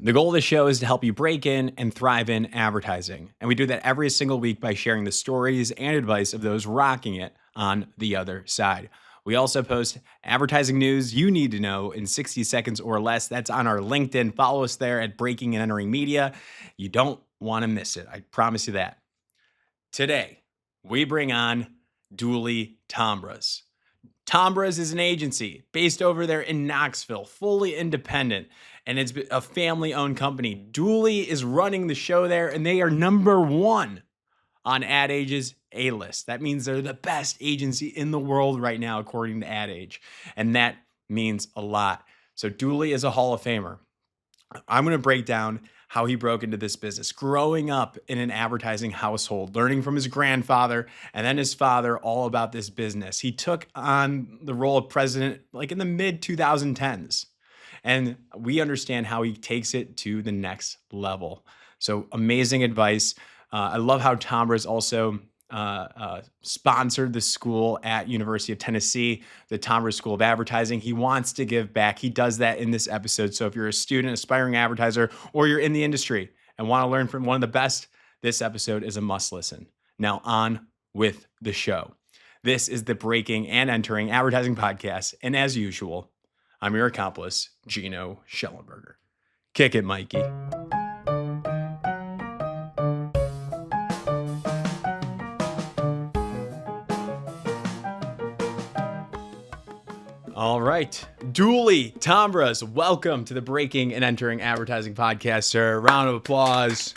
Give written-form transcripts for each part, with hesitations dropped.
The goal of the show is to help you break in and thrive in advertising. And we do that every single week by sharing the stories and advice of those rocking it on the other side. We also post advertising news you need to know in 60 seconds or less. That's on our LinkedIn. Follow us there at Breaking and Entering Media. You don't want to miss it. I promise you that. Today, we bring on Dooley Tombras. Tombras is an agency based over there in Knoxville, fully independent, and it's a family-owned company. Dooley is running the show there, and they are number one on Ad Age's A-list. That means they're the best agency in the world right now, according to Ad Age, and that means a lot. So Dooley is a Hall of Famer. I'm going to break down how he broke into this business, growing up in an advertising household, learning from his grandfather and then his father all about this business. He took on the role of president like in the mid 2010s. And we understand how he takes it to the next level. So amazing advice. I love how Tombras also sponsored the school at University of Tennessee, the Tombras School of Advertising. He wants to give back. He does that in this episode. So if you're a student, aspiring advertiser, or you're in the industry and want to learn from one of the best, this episode is a must listen. Now on with the show. This is the Breaking and Entering Advertising Podcast. And as usual, I'm your accomplice, Gino Schellenberger. Kick it, Mikey. All right. Dooley Tombras, welcome to the Breaking and Entering Advertising Podcast, sir. Round of applause.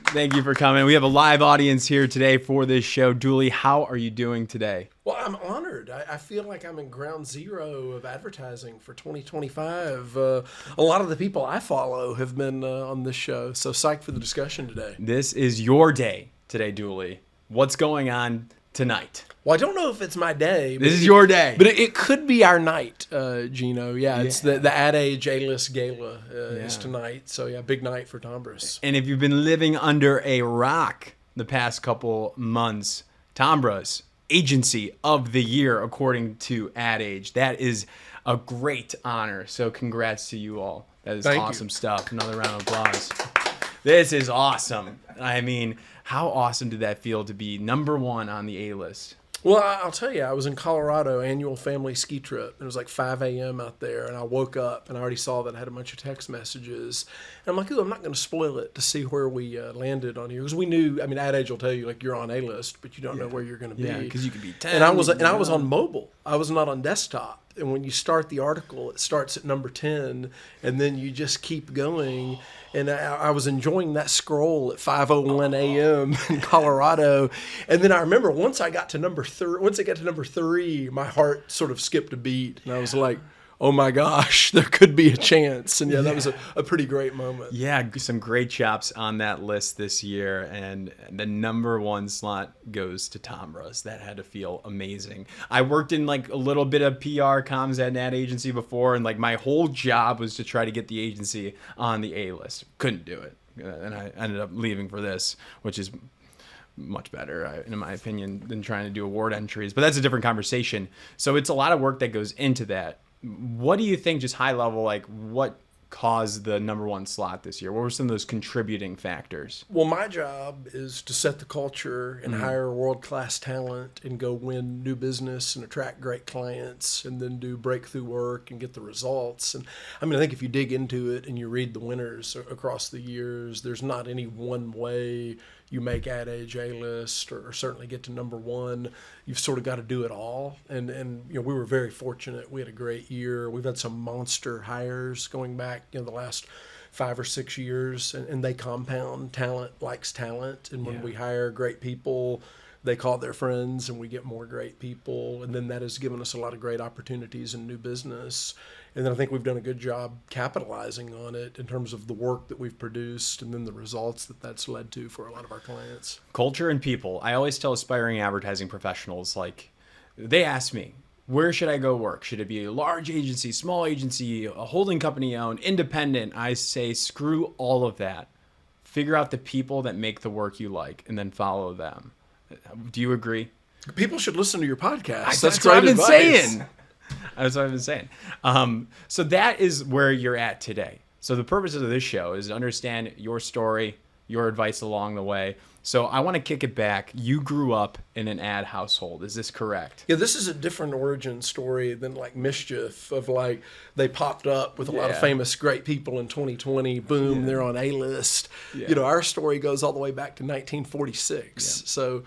Thank you for coming. We have a live audience here today for this show. Dooley, how are you doing today? Well, I'm honored. I feel like I'm in ground zero of advertising for 2025. A lot of the people I follow have been on this show, so psyched for the discussion today. This is your day today, Dooley. What's going on tonight? Well, I don't know if it's my day. This is your day. But it could be our night, Gino. Yeah, it's the Ad Age A-list Gala is tonight. So, yeah, big night for Tombras. And if you've been living under a rock the past couple months, Tombras, Agency of the Year, according to Ad Age. That is a great honor. So congrats to you all. That is awesome stuff. Another round of applause. This is awesome. I mean, how awesome did that feel to be number one on the A-list? Well, I'll tell you, I was in Colorado, annual family ski trip. It was like 5 a.m. out there, and I woke up, and I already saw that I had a bunch of text messages. And I'm like, ooh, I'm not going to spoil it to see where we landed on here. Because we knew, I mean, Ad Age will tell you, like, you're on A-list, but you don't know where you're going to be. Yeah, because you could be 10. And I was on mobile. I was not on desktop. And when you start the article, it starts at number 10, and then you just keep going. And I was enjoying that scroll at 5:01 a.m. in Colorado. And then I remember once I got to number 3, my heart sort of skipped a beat. And I was like, oh my gosh, there could be a chance. And that was a pretty great moment. Yeah, some great chops on that list this year. And the number one slot goes to Tombras. That had to feel amazing. I worked in like a little bit of PR comms at an ad agency before. And like my whole job was to try to get the agency on the A-list. Couldn't do it. And I ended up leaving for this, which is much better, in my opinion, than trying to do award entries. But that's a different conversation. So it's a lot of work that goes into that. What do you think, just high level, like what caused the number one slot this year? What were some of those contributing factors? Well, my job is to set the culture and hire world-class talent and go win new business and attract great clients and then do breakthrough work and get the results. And I mean, I think if you dig into it and you read the winners across the years, there's not any one way you make Ad Age A-list or certainly get to number one. You've sort of got to do it all. And we were very fortunate. We had a great year. We've had some monster hires going back, the last 5 or 6 years, and they compound. Talent likes talent. And when we hire great people, they call their friends and we get more great people. And then that has given us a lot of great opportunities in new business. And then I think we've done a good job capitalizing on it in terms of the work that we've produced and then the results that that's led to for a lot of our clients. Culture and people. I always tell aspiring advertising professionals, like, they ask me, where should I go work? Should it be a large agency, small agency, a holding company owned, independent? I say, screw all of that. Figure out the people that make the work you like and then follow them. Do you agree? People should listen to your podcast. That's great advice. That's what I've been saying. So that is where you're at today. So the purpose of this show is to understand your story, your advice along the way. So I want to kick it back. You grew up in an ad household. Is this correct? Yeah, this is a different origin story than like Mischief of like they popped up with a lot of famous great people in 2020. Boom, they're on A-list. You know, our story goes all the way back to 1946. So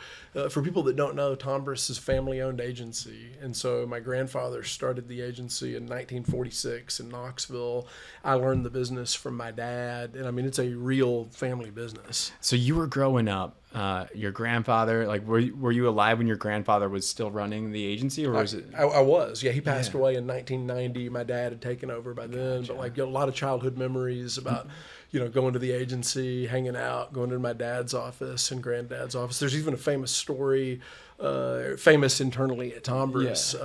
for people that don't know, Tombras is a family-owned agency. And so my grandfather started the agency in 1946 in Knoxville. I learned the business from my dad. And I mean, it's a real family business. So you were growing up. Your grandfather, like, were you alive when your grandfather was still running the agency, or was it? I was. Yeah, he passed away in 1990. My dad had taken over by then, but like a lot of childhood memories about, you know, going to the agency, hanging out, going to my dad's office and granddad's office. There's even a famous story, famous internally at Tombras.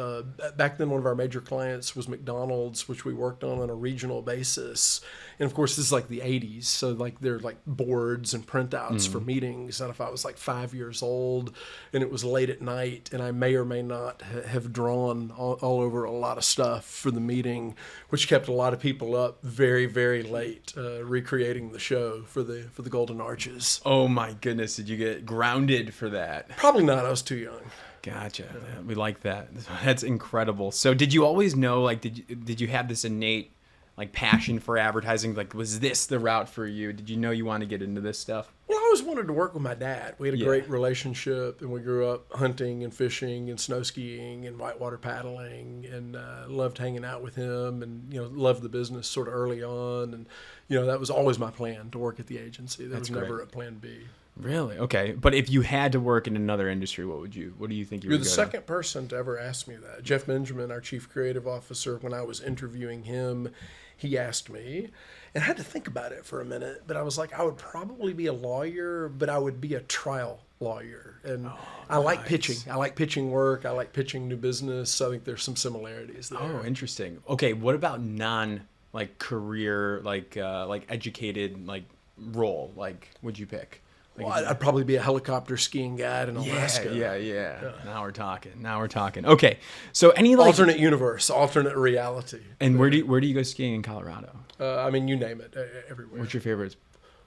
Back then, one of our major clients was McDonald's, which we worked on a regional basis. And of course, this is like the 80s. So like they're like boards and printouts for meetings. And if I was like 5 years old and it was late at night and I may or may not have drawn all over a lot of stuff for the meeting, which kept a lot of people up very, very late, recreating the show for the Golden Arches. Oh my goodness. Did you get grounded for that? Probably not. I was too young. Gotcha. Yeah, we like that. That's incredible. So did you always know, like, did you have this innate, like, passion for advertising? Like, was this the route for you? Did you know you wanted to get into this stuff? Well, I always wanted to work with my dad. We had a great relationship, and we grew up hunting and fishing and snow skiing and whitewater paddling, and loved hanging out with him, and you know, loved the business sort of early on, and you know, that was always my plan to work at the agency. There was never a plan B. Really? Okay. But if you had to work in another industry, what do you think you would You're the second person to ever ask me that. Jeff Benjamin, our chief creative officer, when I was interviewing him, he asked me, and I had to think about it for a minute, but I was like, I would probably be a lawyer, but I would be a trial lawyer. And I like pitching. I like pitching work. I like pitching new business. So I think there's some similarities there. Oh, interesting. Okay. What about career, like educated, like, role? Like, would you pick? Well, I'd probably be a helicopter skiing guide in Alaska. Yeah. Now we're talking. Okay. So any like alternate universe, alternate reality. And where do you go skiing in Colorado? I mean, you name it, everywhere. What's your favorite?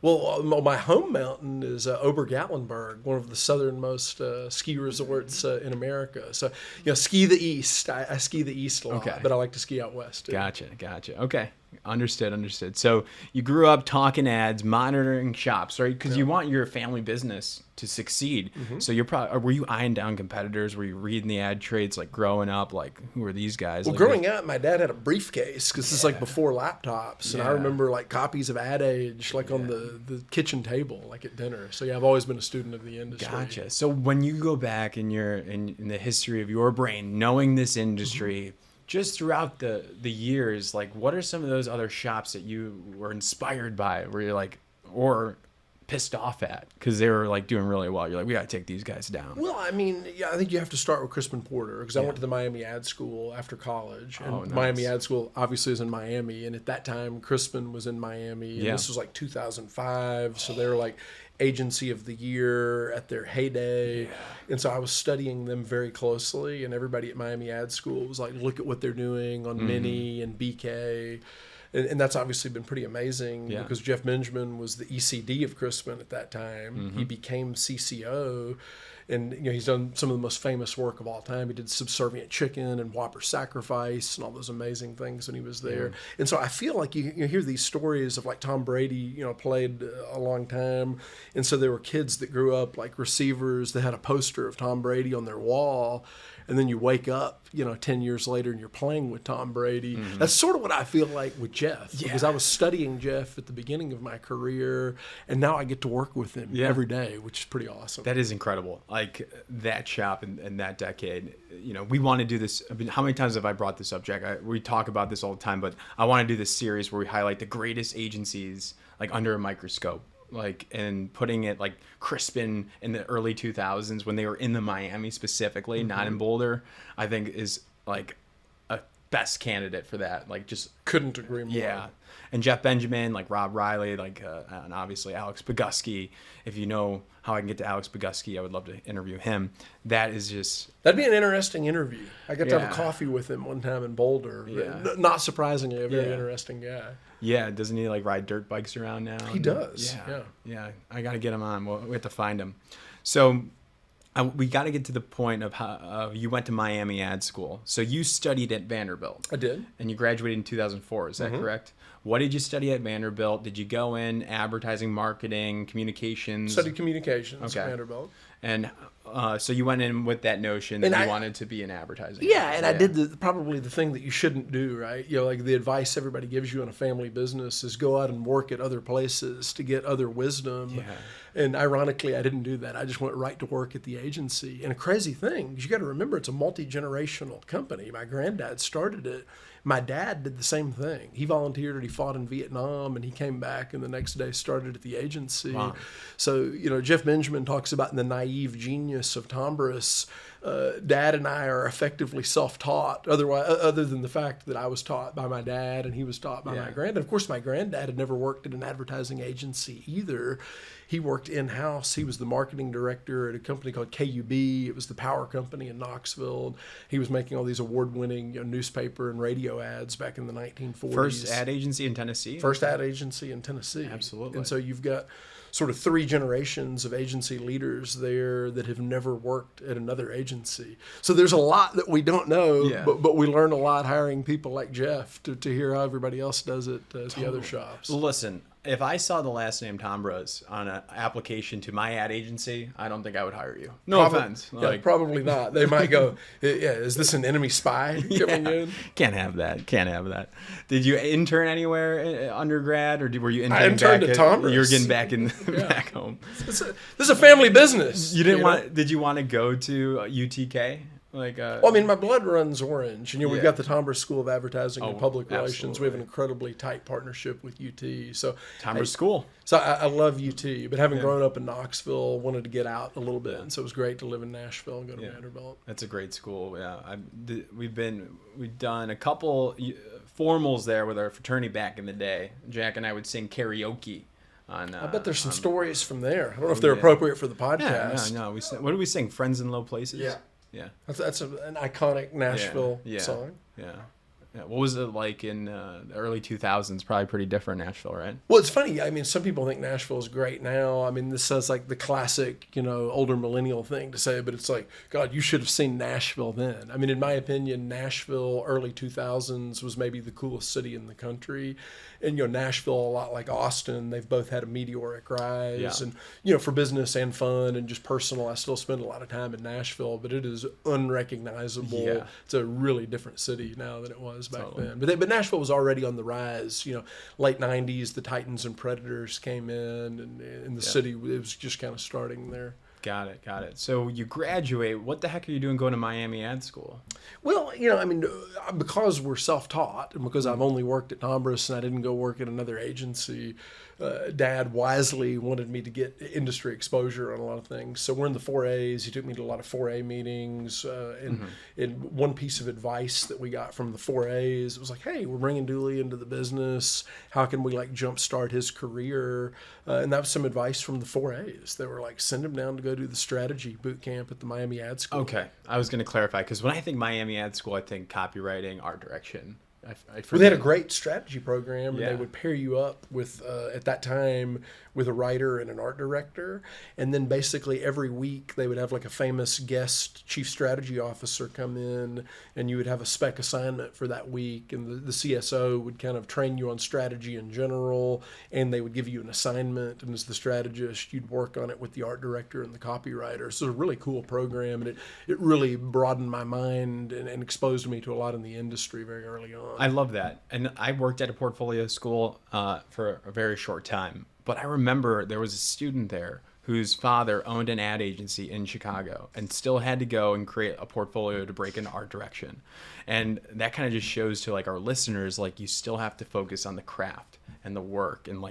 Well, my home mountain is Obergallenberg, one of the southernmost ski resorts in America. So, you know, ski the east. I ski the east a lot, but I like to ski out west too. Gotcha. Okay. Understood. So you grew up talking ads, monitoring shops, right? Because you want your family business to succeed. So were you eyeing down competitors? Were you reading the ad trades, like, growing up? Like, who are these guys? Well, like, growing up, my dad had a briefcase because this is like before laptops. And I remember like copies of Ad Age, like on the kitchen table, like at dinner. So yeah, I've always been a student of the industry. Gotcha. So when you go back in the history of your brain, knowing this industry, just throughout the years, like, what are some of those other shops that you were inspired by, where you're like, or pissed off at because they were like doing really well? You're like, we got to take these guys down. Well, I mean, I think you have to start with Crispin Porter because I went to the Miami Ad School after college, and nice. Miami Ad School obviously is in Miami, and at that time Crispin was in Miami, and this was like 2005, so they were like agency of the year at their heyday. And so I was studying them very closely, and everybody at Miami Ad School was like, look at what they're doing on Mini and BK. And that's obviously been pretty amazing because Jeff Benjamin was the ECD of Crispin at that time. He became CCO, and you know, he's done some of the most famous work of all time. He did Subservient Chicken and Whopper Sacrifice and all those amazing things when he was there. And so I feel like you hear these stories of like Tom Brady, you know, played a long time. And so there were kids that grew up like receivers that had a poster of Tom Brady on their wall. And then you wake up, you know, 10 years later and you're playing with Tom Brady. That's sort of what I feel like with Jeff, because I was studying Jeff at the beginning of my career, and now I get to work with him every day, which is pretty awesome. That is incredible. Like, that shop in that decade, you know, we want to do this. I mean, how many times have I brought this subject? We talk about this all the time, but I want to do this series where we highlight the greatest agencies, like, under a microscope. Like, and putting it like Crispin in the early 2000s when they were in the Miami specifically, not in Boulder, I think is like a best candidate for that. Like just Couldn't agree more. yeah. And Jeff Benjamin, like Rob Riley, like and obviously Alex Bogusky. If you know how I can get to Alex Bogusky, I would love to interview him. That is just That'd be an interesting interview. I got to have Yeah. a coffee with him one time in Boulder. Yeah. Not surprisingly, a very Yeah. interesting guy. yeah. Doesn't he like ride dirt bikes around now? He does. Yeah. Yeah. I got to get him on. We have to find him. So we got to get to the point of how you went to Miami ad school. So you studied at Vanderbilt. I did. And you graduated in 2004. Is that correct? What did you study at Vanderbilt? Did you go in advertising, marketing, communications? Studied communications at Okay. Vanderbilt. And so you went in with that notion that And you I- wanted to be in advertising. Yeah, and I did probably the thing that you shouldn't do, right? You know, like the advice everybody gives you in a family business is go out and work at other places to get other wisdom. Yeah. And ironically, I didn't do that. I just went right to work at the agency. And a crazy thing, 'cause you got to remember, it's a multi-generational company. My granddad started it. My dad did the same thing. He volunteered and he fought in Vietnam, and he came back and the next day started at the agency. Wow. So, you know, Jeff Benjamin talks about the naive genius of Tombras. Dad and I are effectively self-taught, other than the fact that I was taught by my dad and he was taught by my granddad. Of course, my granddad had never worked at an advertising agency either. He worked in-house. He was the marketing director at a company called KUB. It was the power company in Knoxville. He was making all these award-winning newspaper and radio ads back in the 1940s. First ad agency in Tennessee? First ad agency in Tennessee. Absolutely. And so you've got sort of 3 generations of agency leaders there that have never worked at another agency. So there's a lot that we don't know, Yeah. but we learn a lot hiring people like Jeff to hear how everybody else does it at the other shops. Listen, if I saw the last name Tombras on an application to my ad agency, I don't think I would hire you. No offense. Yeah, probably not. They might go, yeah, is this an enemy spy coming in? Can't have that. Can't have that. Did you intern anywhere undergrad, or were you I interning interned back at Tombras. You were getting back in back home. This is a family business. You didn't know? want? Did you want to go to UTK? Like, Well, I mean, my blood runs orange, and we've Yeah. got the Tombras School of Advertising and Oh, Public Relations. We have absolutely. an incredibly tight partnership with UT. So Tombras School. So I love UT, but having grown up in Knoxville, wanted to get out a little bit, and so it was great to live in Nashville and go to Vanderbilt. That's a great school. Yeah, we've done a couple formals there with our fraternity back in the day. Jack and I would sing karaoke. I bet there's some stories from there. I don't know if they're appropriate for the podcast. No. What do we sing? Friends in Low Places. Yeah. Yeah. That's an iconic Nashville Yeah. song. Yeah. Yeah. What was it like in the early 2000s? Probably pretty different Nashville, right? Well, it's funny. I mean, some people think Nashville is great now. I mean, this sounds like the classic, older millennial thing to say, but it's like, God, you should have seen Nashville then. I mean, in my opinion, Nashville, early 2000s, was maybe the coolest city in the country. And, Nashville, a lot like Austin, they've both had a meteoric rise. Yeah. And, for business and fun and just personal, I still spend a lot of time in Nashville, but it is unrecognizable. Yeah. It's a really different city now than it was back Totally. then. But Nashville was already on the rise. Late 90s, the Titans and Predators came in the city, it was just kind of starting there. Got it. So you graduate. What the heck are you doing going to Miami ad school? Well, I mean, because we're self-taught and because I've only worked at Tombras and I didn't go work at another agency, Dad wisely wanted me to get industry exposure on a lot of things. So we're in the 4As. He took me to a lot of 4A meetings. And one piece of advice that we got from the 4As was like, hey, we're bringing Dooley into the business. How can we jumpstart his career? And that was some advice from the 4As. They were like, send him down to go do the strategy boot camp at the Miami ad school. Okay. I was going to clarify because when I think Miami ad school, I think copywriting, art direction. Well, they had a great strategy program, and Yeah. they would pair you up with, at that time, with a writer and an art director. And then basically every week they would have a famous guest chief strategy officer come in, and you would have a spec assignment for that week. And the CSO would kind of train you on strategy in general, and they would give you an assignment. And as the strategist, you'd work on it with the art director and the copywriter. So it was a really cool program, and it really broadened my mind and exposed me to a lot in the industry very early on. I love that. And I worked at a portfolio school for a very short time. But I remember there was a student there whose father owned an ad agency in Chicago and still had to go and create a portfolio to break into art direction. And that kind of just shows to our listeners, you still have to focus on the craft and the work. And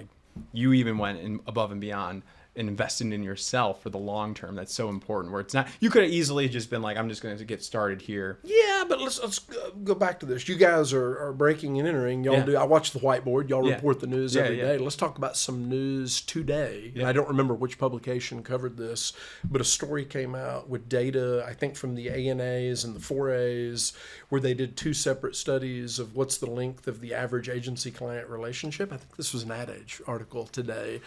you even went above and beyond investing in yourself for the long term. That's so important. Where it's not, you could have easily just been like, I'm just going to get started here. Yeah, but let's go back to this. You guys are breaking and entering. Y'all do. I watch the whiteboard. Y'all report the news every day. Let's talk about some news today. And I don't remember which publication covered this, but a story came out with data, I think from the ANAs and the 4As, where they did 2 separate studies of what's the length of the average agency-client relationship. I think this was an Ad Age article today.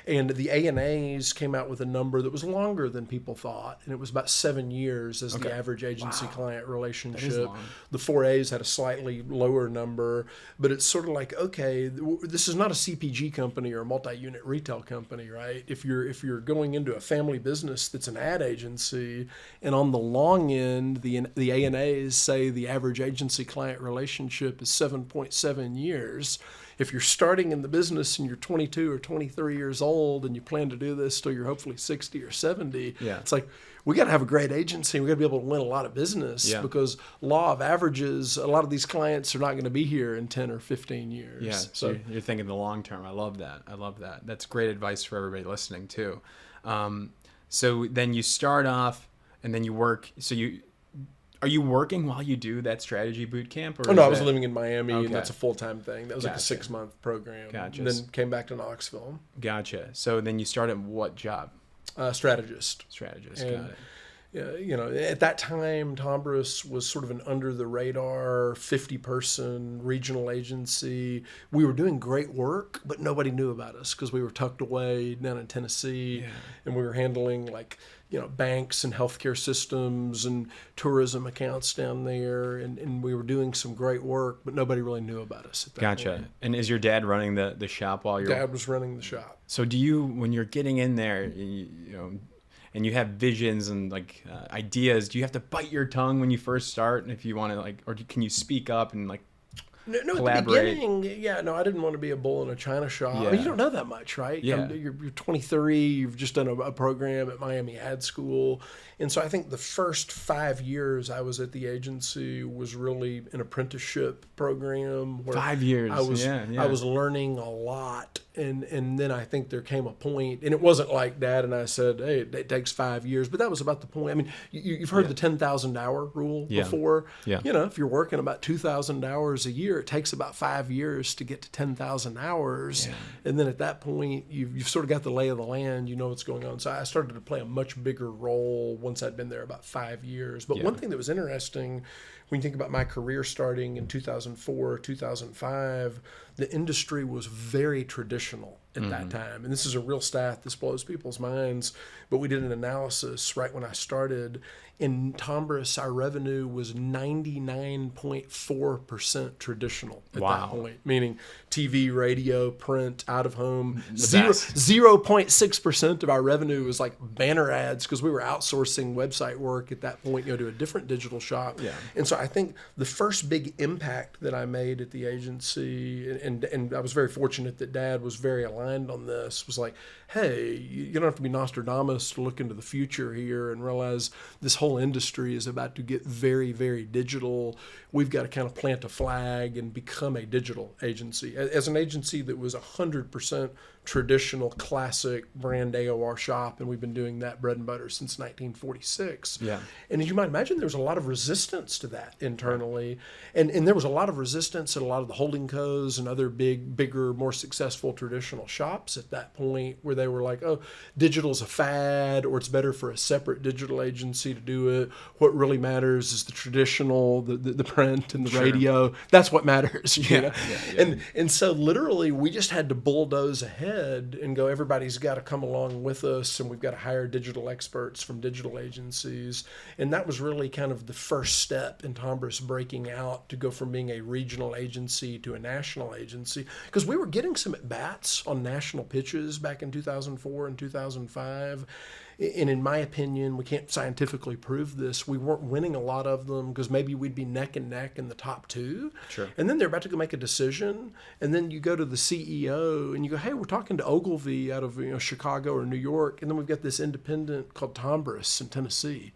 And the ANAs came out with a number that was longer than people thought, and it was about 7 years as the average agency-client relationship. The 4As had a slightly lower number, but it's sort of like, okay, this is not a CPG company or a multi-unit retail company, right? If you're going into a family business that's an ad agency, and on the long end, the ANAs say the average agency-client relationship is 7.7 years. If you're starting in the business and you're 22 or 23 years old and you plan to do this till you're hopefully 60 or 70, it's like, we got to have a great agency. We got to be able to win a lot of business because law of averages, a lot of these clients are not going to be here in 10 or 15 years. Yeah, so you're thinking the long term. I love that. That's great advice for everybody listening too. So then you start off and then you work. Are you working while you do that strategy boot camp? Or I was living in Miami, and that's a full-time thing. That was like a 6-month program. Gotcha. And then came back to Knoxville. Gotcha. So then you started what job? Strategist. Got it. At that time, Tombras was sort of an under-the-radar 50-person regional agency. We were doing great work, but nobody knew about us because we were tucked away down in Tennessee, and we were handling banks and healthcare systems and tourism accounts down there, and we were doing some great work, but nobody really knew about us at that point. And is your dad running the shop while you're... Dad was running the shop. So do you, when you're getting in there, and you have visions and ideas, do you have to bite your tongue when you first start? And if you want to or can you speak up and No, collaborate? at the beginning, I didn't want to be a bull in a china shop. Yeah. I mean, you don't know that much, right? Yeah. You're 23, you've just done a program at Miami Ad School. And so I think the first 5 years I was at the agency was really an apprenticeship program. Where 5 years, I was learning a lot. And then I think there came a point, and it wasn't like Dad and I said, hey, it takes 5 years, but that was about the point. I mean, you've heard the 10,000 hour rule before. Yeah. If you're working about 2,000 hours a year, it takes about 5 years to get to 10,000 hours. Yeah. And then at that point, you've sort of got the lay of the land, you know what's going on. So I started to play a much bigger role once I'd been there about 5 years. But one thing that was interesting, when you think about my career starting in 2004, 2005, the industry was very traditional at that time. And this is a real stat. This blows people's minds. But we did an analysis right when I started. In Tombras, our revenue was 99.4% traditional at that point, meaning TV, radio, print, out of home. 0.6% of our revenue was like banner ads because we were outsourcing website work at that point, to a different digital shop. Yeah. And so I think the first big impact that I made at the agency, and I was very fortunate that Dad was very aligned on this, was like, hey, you don't have to be Nostradamus to look into the future here and realize this whole industry is about to get very, very digital. We've got to kind of plant a flag and become a digital agency. As an agency that was 100% traditional, classic brand AOR shop, and we've been doing that bread and butter since 1946. Yeah. And as you might imagine, there was a lot of resistance to that internally. And there was a lot of resistance at a lot of the holding co's and other bigger, more successful traditional shops at that point, where they were like, oh, digital's a fad, or it's better for a separate digital agency to do it. What really matters is the traditional, the print and the radio. That's what matters. You know? And so literally we just had to bulldoze ahead and go, everybody's got to come along with us, and we've got to hire digital experts from digital agencies. And that was really kind of the first step in Tombras breaking out to go from being a regional agency to a national agency, because we were getting some at-bats on national pitches back in 2004 and 2005. And in my opinion, we can't scientifically prove this, we weren't winning a lot of them because maybe we'd be neck and neck in the top two. Sure. And then they're about to go make a decision. And then you go to the CEO and you go, hey, we're talking to Ogilvy out of Chicago or New York. And then we've got this independent called Tombras in Tennessee.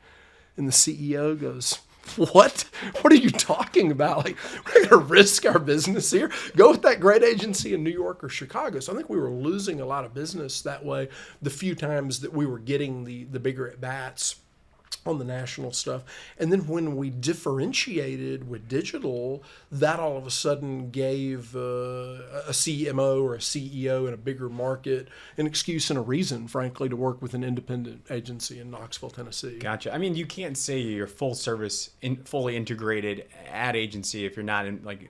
And the CEO goes, What? What are you talking about? Like, we're going to risk our business here? Go with that great agency in New York or Chicago. So I think we were losing a lot of business that way the few times that we were getting the bigger at-bats on the national stuff. And then when we differentiated with digital, that all of a sudden gave a CMO or a CEO in a bigger market an excuse and a reason, frankly, to work with an independent agency in Knoxville, Tennessee. Gotcha. I mean, you can't say you're full service, fully integrated ad agency if you're not in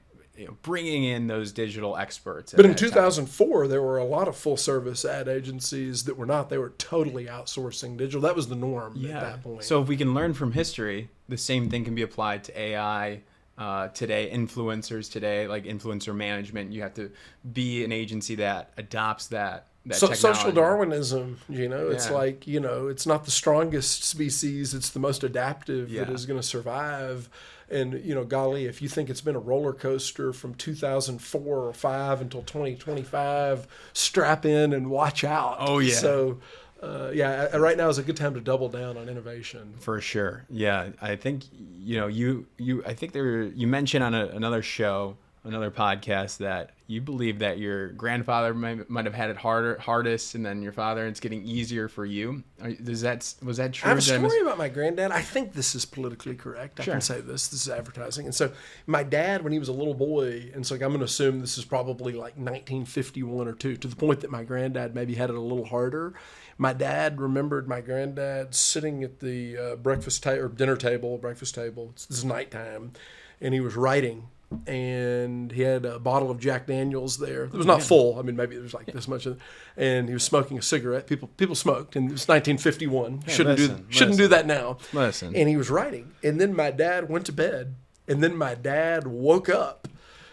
bringing in those digital experts. But in 2004, there were a lot of full-service ad agencies that were not. They were totally outsourcing digital. That was the norm at that point. So if we can learn from history, the same thing can be applied to AI today, influencers today, like influencer management. You have to be an agency that adopts that technology. Social Darwinism, it's like, it's not the strongest species, it's the most adaptive that is going to survive. And, golly, if you think it's been a roller coaster from 2004 or 5 until 2025, strap in and watch out. Oh, yeah. So, right now is a good time to double down on innovation. For sure. Yeah. I think, you mentioned on another show, another podcast, that you believe that your grandfather might have had it hardest, and then your father, it's getting easier for you. Was that true? I have a story about my granddad. I think this is politically correct. Sure. I can say this is advertising. And so my dad, when he was a little boy, and so I'm going to assume this is probably like 1951 or 2, to the point that my granddad maybe had it a little harder. My dad remembered my granddad sitting at the dinner table. This is nighttime, and he was writing. And he had a bottle of Jack Daniels there. It was not full. I mean, maybe there was like this much. And he was smoking a cigarette. People smoked, and it was 1951. Shouldn't do that now. Listen. And he was writing. And then my dad went to bed. And then my dad woke up.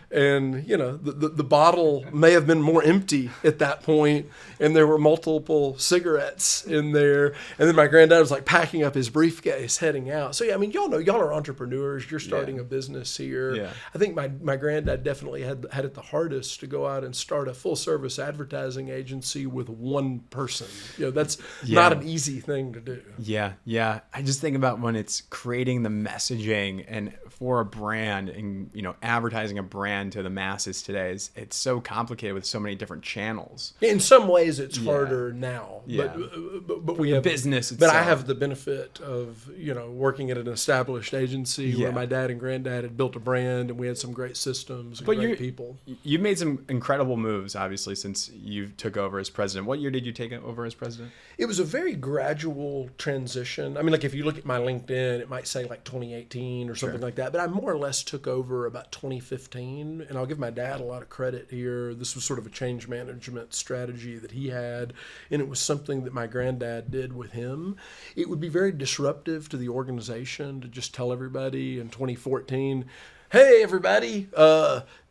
And, the bottle may have been more empty at that point, and there were multiple cigarettes in there. And then my granddad was like packing up his briefcase, heading out. So, yeah, I mean, y'all are entrepreneurs. You're starting a business here. Yeah. I think my granddad definitely had it the hardest to go out and start a full-service advertising agency with one person. That's not an easy thing to do. Yeah, yeah. I just think about when it's creating the messaging and for a brand and, advertising a brand to the masses today it's so complicated with so many different channels. In some ways it's harder now, but we have business itself. But I have the benefit of working at an established agency where my dad and granddad had built a brand, and we had some great systems and great people. You've made some incredible moves, obviously, since you took over as president. What year did you take over as president? It was a very gradual transition. I mean, like if you look at my LinkedIn, it might say like 2018 or something like that, but I more or less took over about 2015. And I'll give my dad a lot of credit here. This was sort of a change management strategy that he had, and it was something that my granddad did with him. It would be very disruptive to the organization to just tell everybody in 2014, hey, everybody,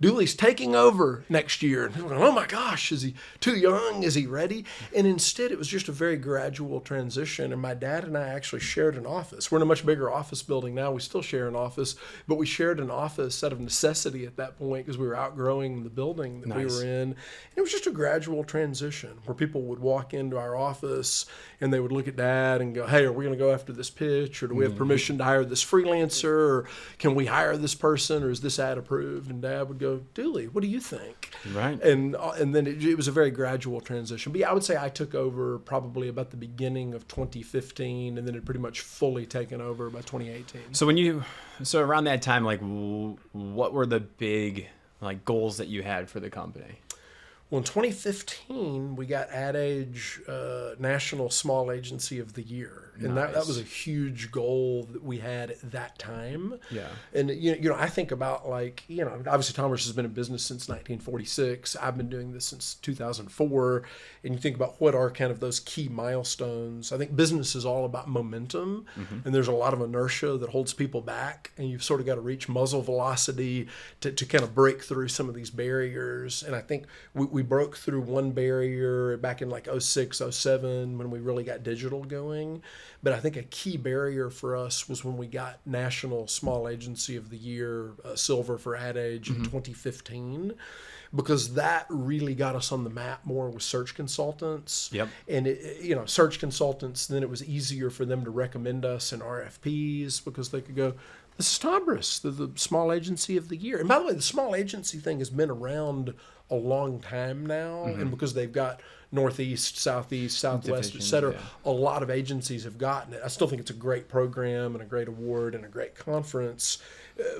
Dooley's taking over next year. And people are going, oh my gosh, is he too young? Is he ready? And instead, it was just a very gradual transition. And my dad and I actually shared an office. We're in a much bigger office building now. We still share an office, but we shared an office out of necessity at that point because we were outgrowing the building that we were in. And it was just a gradual transition where people would walk into our office and they would look at Dad and go, hey, are we going to go after this pitch? Or do we have permission to hire this freelancer? Or can we hire this person? Or is this ad approved? And Dad would go, Dooley, what do you think? Right. And then it was a very gradual transition. But yeah, I would say I took over probably about the beginning of 2015, and then it pretty much fully taken over by 2018. So around that time, like, what were the big goals that you had for the company? Well, in 2015, we got Ad Age National Small Agency of the Year. And that was a huge goal that we had at that time. Yeah. And, I think about obviously Tombras has been in business since 1946. I've been doing this since 2004. And you think about what are kind of those key milestones. I think business is all about momentum. Mm-hmm. And there's a lot of inertia that holds people back. And you've sort of got to reach muzzle velocity to kind of break through some of these barriers. And I think we broke through one barrier back in 06, 07 when we really got digital going. But I think a key barrier for us was when we got National Small Agency of the Year, silver for Ad Age in 2015, because that really got us on the map more with search consultants. Yep. And, search consultants, then it was easier for them to recommend us in RFPs because they could go, This is Tombras, the small agency of the year. And by the way, the small agency thing has been around a long time now. And because they've got Northeast, Southeast, Southwest, et Divisions, cetera, yeah. a lot of agencies have gotten it. I still think it's a great program and a great award and a great conference.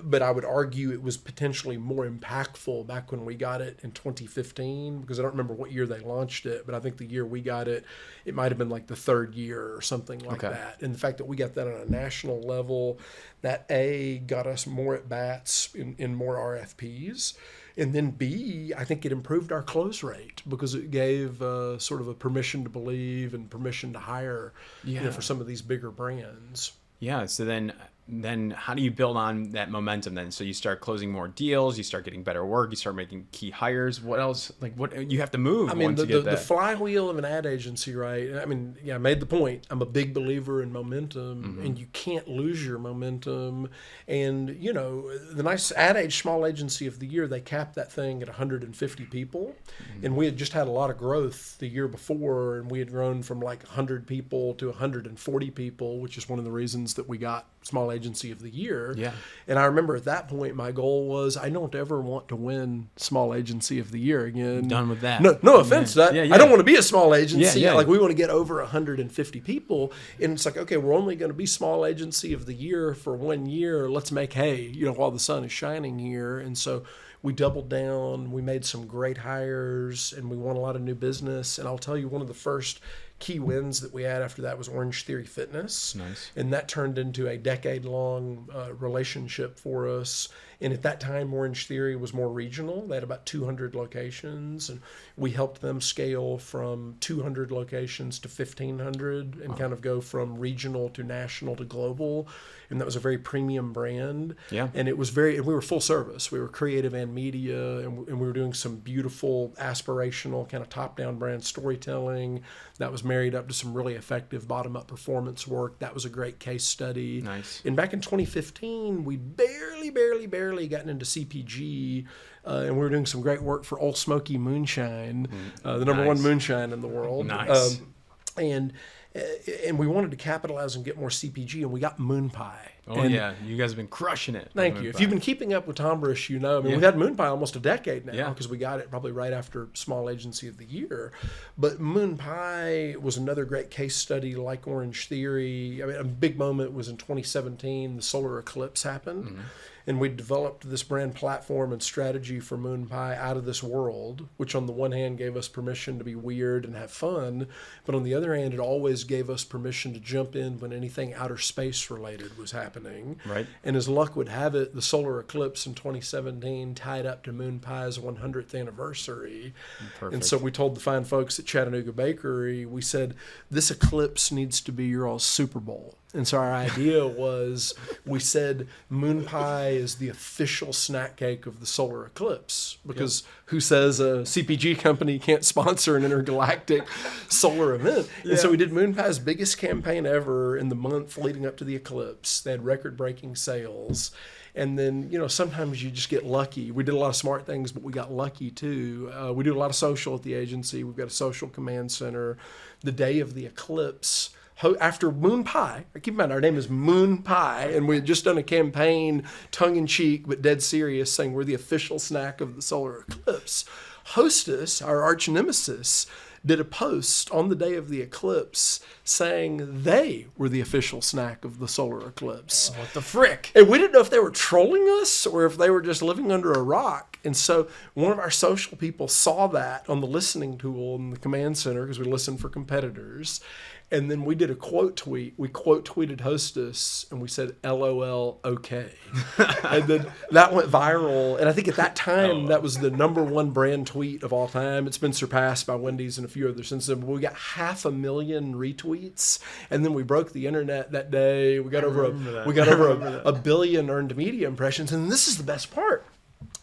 But I would argue it was potentially more impactful back when we got it in 2015, because I don't remember what year they launched it, but I think the year we got it, it might have been like the third year or something like that. And the fact that we got that on a national level, that A, got us more at bats in more RFPs. And then B, I think it improved our close rate because it gave sort of a permission to believe and permission to hire for some of these bigger brands. Yeah. So then how do you build on that momentum then? So you start closing more deals, you start getting better work, you start making key hires. What else? Like what you have to move once you get that. The flywheel of an ad agency, right? I mean, I made the point. I'm a big believer in momentum, and you can't lose your momentum. And, the nice Ad Age Small Agency of the Year, they capped that thing at 150 people. And we had just had a lot of growth the year before, and we had grown from like 100 people to 140 people, which is one of the reasons that we got Small Agency of the Year. Yeah. And I remember at that point, my goal was I don't ever want to win Small Agency of the Year again. Done with that. No offense to that. I don't want to be a small agency. Yeah. Like we want to get over 150 people. And it's like, okay, we're only going to be Small Agency of the Year for 1 year. Let's make hay, while the sun is shining here. And so we doubled down. We made some great hires, and we won a lot of new business. And I'll tell you, one of the first key wins that we had after that was Orange Theory Fitness. Nice. And that turned into a decade-long relationship for us. And at that time, Orange Theory was more regional. They had about 200 locations, and we helped them scale from 200 locations to 1,500 and kind of go from regional to national to global. And that was a very premium brand. Yeah. And it was and we were full service. We were creative and media, and we were doing some beautiful, aspirational, kind of top-down brand storytelling that was married up to some really effective bottom-up performance work. That was a great case study. Nice. And back in 2015, we barely gotten into CPG, and we were doing some great work for Old Smoky Moonshine, the number one moonshine in the world. Nice. And we wanted to capitalize and get more CPG, and we got Moon Pie. Oh, yeah. You guys have been crushing it. Thank you. If you've been keeping up with Tombras, we've had Moon Pie almost a decade now because we got it probably right after Small Agency of the Year. But Moon Pie was another great case study like Orange Theory. I mean, a big moment was in 2017. The solar eclipse happened. And we developed this brand platform and strategy for Moon Pie out of this world, which on the one hand gave us permission to be weird and have fun, but on the other hand, it always gave us permission to jump in when anything outer space related was happening. Right. And as luck would have it, the solar eclipse in 2017 tied up to Moon Pie's 100th anniversary. Perfect. And so we told the fine folks at Chattanooga Bakery, we said, this eclipse needs to be your all's Super Bowl. And so our idea was, we said Moon Pie is the official snack cake of the solar eclipse, because who says a CPG company can't sponsor an intergalactic solar event? And so we did Moon Pie's biggest campaign ever in the month leading up to the eclipse. They had record-breaking sales. And then, sometimes you just get lucky. We did a lot of smart things, but we got lucky too. We do a lot of social at the agency. We've got a social command center. The day of the eclipse, after Moon Pie, keep in mind our name is Moon Pie, and we had just done a campaign, tongue-in-cheek but dead serious, saying we're the official snack of the solar eclipse. Hostess, our arch nemesis, did a post on the day of the eclipse saying they were the official snack of the solar eclipse. Oh, what the frick? And we didn't know if they were trolling us or if they were just living under a rock. And so one of our social people saw that on the listening tool in the command center, because we listen for competitors. And then we did a quote tweet. We quote tweeted Hostess, and we said, LOL, okay. And then that went viral. And I think at that time, that was the #1 brand tweet of all time. It's been surpassed by Wendy's and a few others since then. But we got 500,000 retweets. And then we broke the internet that day. We got over a billion earned media impressions. And this is the best part.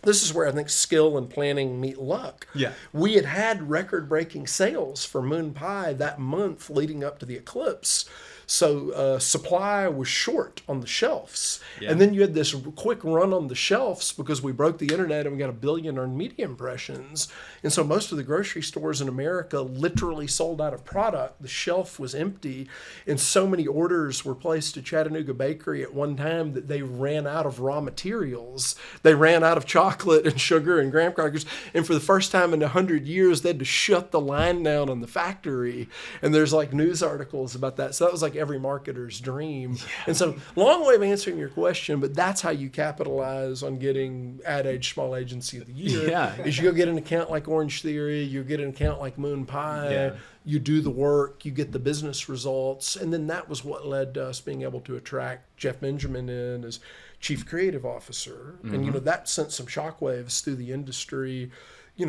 This is where I think skill and planning meet luck. Yeah. We had record-breaking sales for Moon Pie that month leading up to the eclipse. So supply was short on the shelves. Yeah. And then you had this quick run on the shelves because we broke the internet and we got 1 billion earned media impressions. And so most of the grocery stores in America literally sold out of product. The shelf was empty. And so many orders were placed to Chattanooga Bakery at one time that they ran out of raw materials. They ran out of chocolate and sugar and graham crackers. And for the first time in 100 years, they had to shut the line down on the factory. And there's like news articles about that. So that was like every marketer's dream. Yeah. And so, long way of answering your question, but that's how you capitalize on getting Ad Age Small Agency of the Year. Yeah. Is you go get an account like Orange Theory, you get an account like Moon Pie, you do the work, you get the business results. And then that was what led to us being able to attract Jeff Benjamin in as Chief Creative Officer. Mm-hmm. And, that sent some shockwaves through the industry.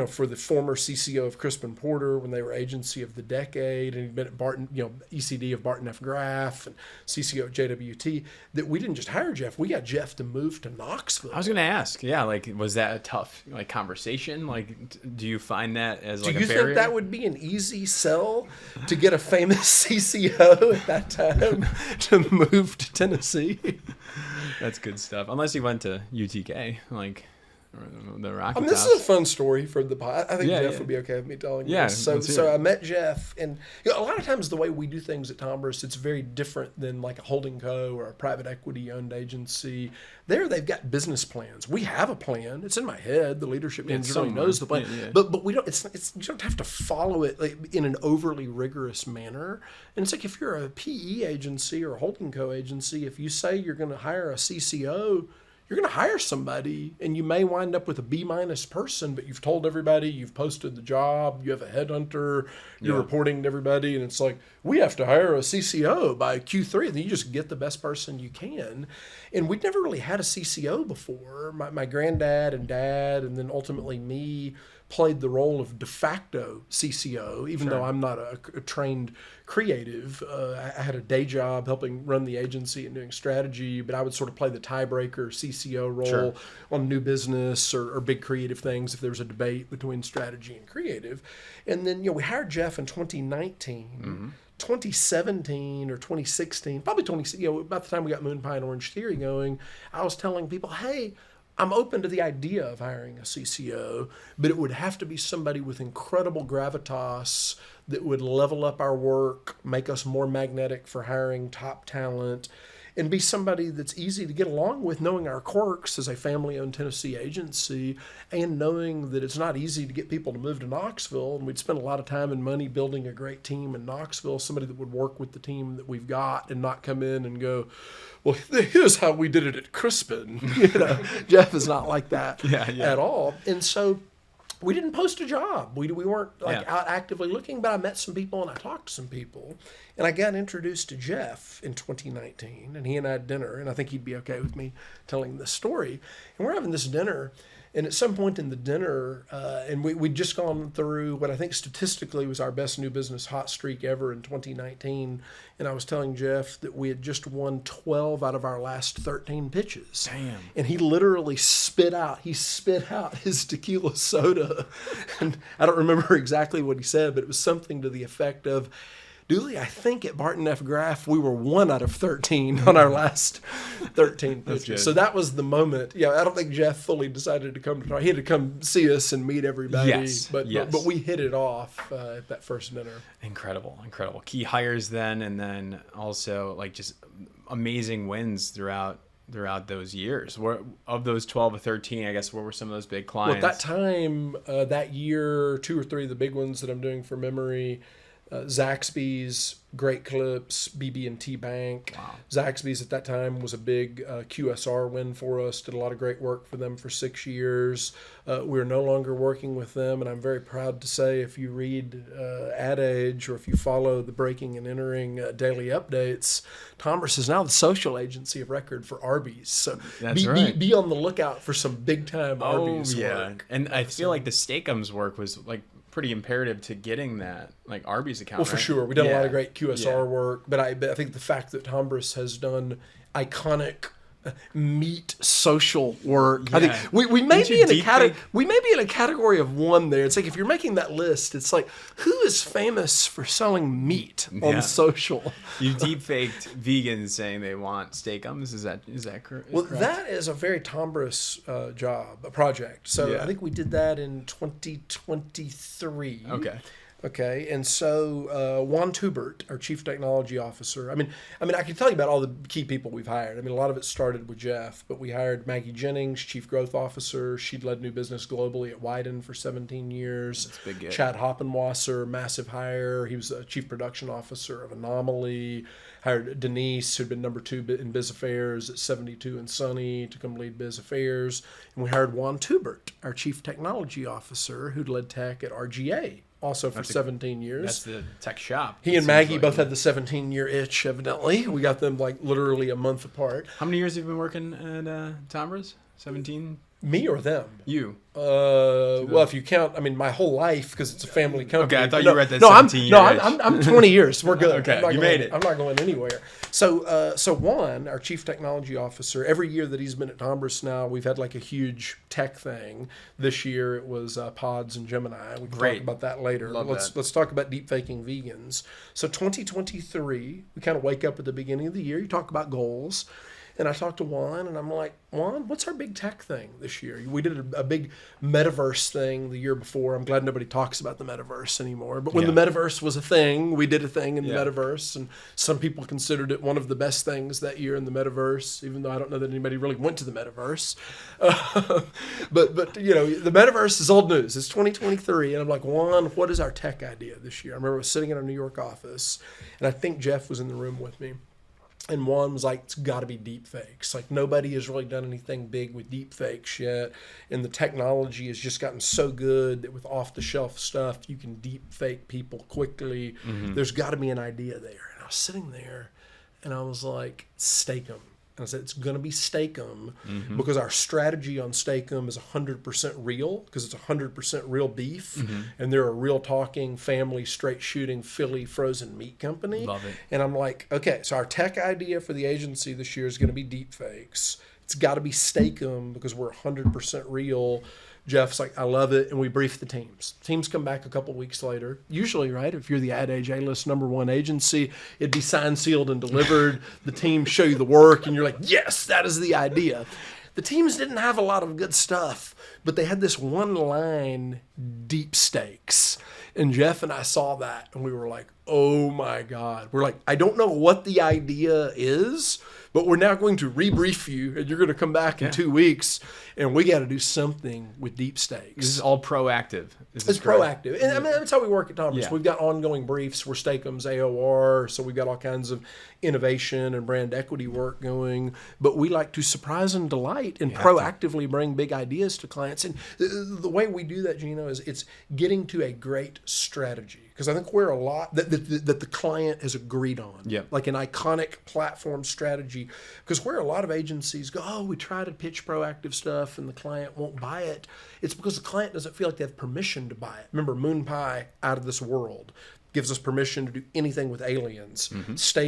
For the former CCO of Crispin Porter when they were Agency of the Decade, and he'd been at Barton, ECD of Barton F. Graff and CCO at JWT, that we didn't just hire Jeff, we got Jeff to move to Knoxville. I was going to ask, was that a tough conversation? Do you find that as a barrier? Do you think that would be an easy sell to get a famous CCO at that time to move to Tennessee? That's good stuff. Unless he went to UTK, the Rocky this is a fun story for the pod. I think Jeff would be okay with me telling you this. So I met Jeff, and a lot of times the way we do things at Tombras, it's very different than like a holding co or a private equity owned agency. There, they've got business plans. We have a plan. It's in my head. The leadership team really knows the plan, but we don't. It's you don't have to follow it in an overly rigorous manner. And it's like if you're a PE agency or a holding co agency, if you say you're going to hire a CCO, you're going to hire somebody and you may wind up with a B- person, but you've told everybody, you've posted the job, you have a headhunter, you're reporting to everybody, and it's like, we have to hire a CCO by Q3, and then you just get the best person you can. And we'd never really had a CCO before. My granddad and dad, and then ultimately me, played the role of de facto CCO, even though I'm not a trained creative. I had a day job helping run the agency and doing strategy, but I would sort of play the tiebreaker CCO role on new business or big creative things if there was a debate between strategy and creative. And then, we hired Jeff in 2019. Mm-hmm. 2017 or 2016, probably 20, about the time we got Moon Pie and Orange Theory going, I was telling people, hey, I'm open to the idea of hiring a CCO, but it would have to be somebody with incredible gravitas that would level up our work, make us more magnetic for hiring top talent, and be somebody that's easy to get along with, knowing our quirks as a family-owned Tennessee agency, and knowing that it's not easy to get people to move to Knoxville. And we'd spend a lot of time and money building a great team in Knoxville, somebody that would work with the team that we've got and not come in and go, well, here's how we did it at Crispin. Jeff is not like that at all. And so we didn't post a job. We weren't out actively looking, but I met some people and I talked to some people. And I got introduced to Jeff in 2019, and he and I had dinner, and I think he'd be okay with me telling this story. And we're having this dinner, and at some point in the dinner, and we'd just gone through what I think statistically was our best new business hot streak ever in 2019, and I was telling Jeff that we had just won 12 out of our last 13 pitches. Damn. And he literally spit out his tequila soda. And I don't remember exactly what he said, but it was something to the effect of, Dooley, I think at Barton F. Graff, we were 1 out of 13 on our last 13 pitches. So that was the moment. I don't think Jeff fully decided to come to talk. He had to come see us and meet everybody. Yes. But we hit it off at that first dinner. Incredible. Key hires then, and then also just amazing wins throughout those years. Of those 12 or 13, I guess, what were some of those big clients? Well, at that time, that year, 2 or 3 of the big ones that I'm doing for memory, Zaxby's, Great Clips, BB&T Bank. Wow. Zaxby's at that time was a big QSR win for us. Did a lot of great work for them for 6 years. We're no longer working with them, and I'm very proud to say if you read Ad Age or if you follow the breaking and entering daily updates, Tombras is now the social agency of record for Arby's. So be on the lookout for some big-time Arby's work. And I feel like the Steak-um's work was pretty imperative to getting that Arby's account. Well, for sure, we done a lot of great QSR work, but I think the fact that Tombras has done iconic meat social work. Yeah. I think we may Didn't be you in a deepfake- we may be in a category of one there. It's like if you're making that list, it's like who is famous for selling meat Yeah. on social? You deepfaked vegans saying they want steak-ums. Is that correct? Well, that is a very Tombras job, a project. So Yeah. I think we did that in 2023. Okay, and so Juan Tubert, our chief technology officer. I mean, I can tell you about all the key people we've hired. I mean, a lot of it started with Jeff, but we hired Maggie Jennings, chief growth officer. She'd led new business globally at Wyden for 17 years. That's a big get. Chad Hoppenwasser, massive hire. He was a chief production officer of Anomaly. Hired Denise, who'd been number 2 in Biz Affairs at 72 and Sunny, to come lead Biz Affairs. And we hired Juan Tubert, our chief technology officer, who'd led tech at RGA. Also for 17 years. That's the tech shop. He and Maggie both had the 17-year itch, evidently. We got them like literally a month apart. How many years have you been working at Tombras? 17? Me or them? You. Well, if you count, I mean, my whole life, because it's a family company. Okay, I thought But you were at that 17-year I'm 20 years. We're good. Okay, I'm not you going, made it. I'm not going anywhere. So Juan, our chief technology officer, every year that he's been at Tombras now, we've had like a huge tech thing. This year it was Pods and Gemini. We can Great. talk about that later. Love But let's talk about deep faking vegans. So 2023, we kind of wake up at the beginning of the year. You talk about goals. And I talked to Juan, and I'm like, Juan, what's our big tech thing this year? We did a big metaverse thing the year before. I'm glad nobody talks about the metaverse anymore. But when the metaverse was a thing, we did a thing in the metaverse. And some people considered it one of the best things that year in the metaverse, even though I don't know that anybody really went to the metaverse. But you know, the metaverse is old news. It's 2023. And I'm like, Juan, what is our tech idea this year? I remember I was sitting in our New York office, and I think Jeff was in the room with me. And one was like, it's got to be deep fakes. Like, nobody has really done anything big with deep fakes yet. And the technology has just gotten so good that with off-the-shelf stuff, you can deep fake people quickly. Mm-hmm. There's got to be an idea there. And I was sitting there, and I was like, Steak-umm. And I said, it's going to be Steak-umm because our strategy on Steak-umm is 100% real, because it's 100% real beef. Mm-hmm. And they're a real talking, family, straight shooting Philly frozen meat company. Love it. And I'm like, okay, so our tech idea for the agency this year is going to be deep fakes. It's got to be Steak-umm because we're 100% real. Jeff's like, I love it. And we brief the teams. Teams come back a couple weeks later. Usually, right, if you're the Ad Age A-list #1 agency, it'd be signed, sealed, and delivered. The teams show you the work, and you're like, yes, that is the idea. The teams didn't have a lot of good stuff, but they had this one line, deep stakes. And Jeff and I saw that, and we were like, oh my God. We're like, I don't know what the idea is, but we're now going to rebrief you, and you're going to come back in 2 weeks, and we got to do something with deep stakes. This is all proactive. It's proactive. And I mean, that's how we work at Tombras. Yeah. We've got ongoing briefs. We're Steak-umm's AOR, so we've got all kinds of innovation and brand equity work going. But we like to surprise and delight and proactively bring big ideas to clients. And the way we do that, Gino, is it's getting to a great strategy. Because I think we're a lot that the client has agreed on, like an iconic platform strategy. Because where a lot of agencies go, oh, we try to pitch proactive stuff and the client won't buy it. It's because the client doesn't feel like they have permission to buy it. Remember, Moon Pie, Out of This World, gives us permission to do anything with aliens,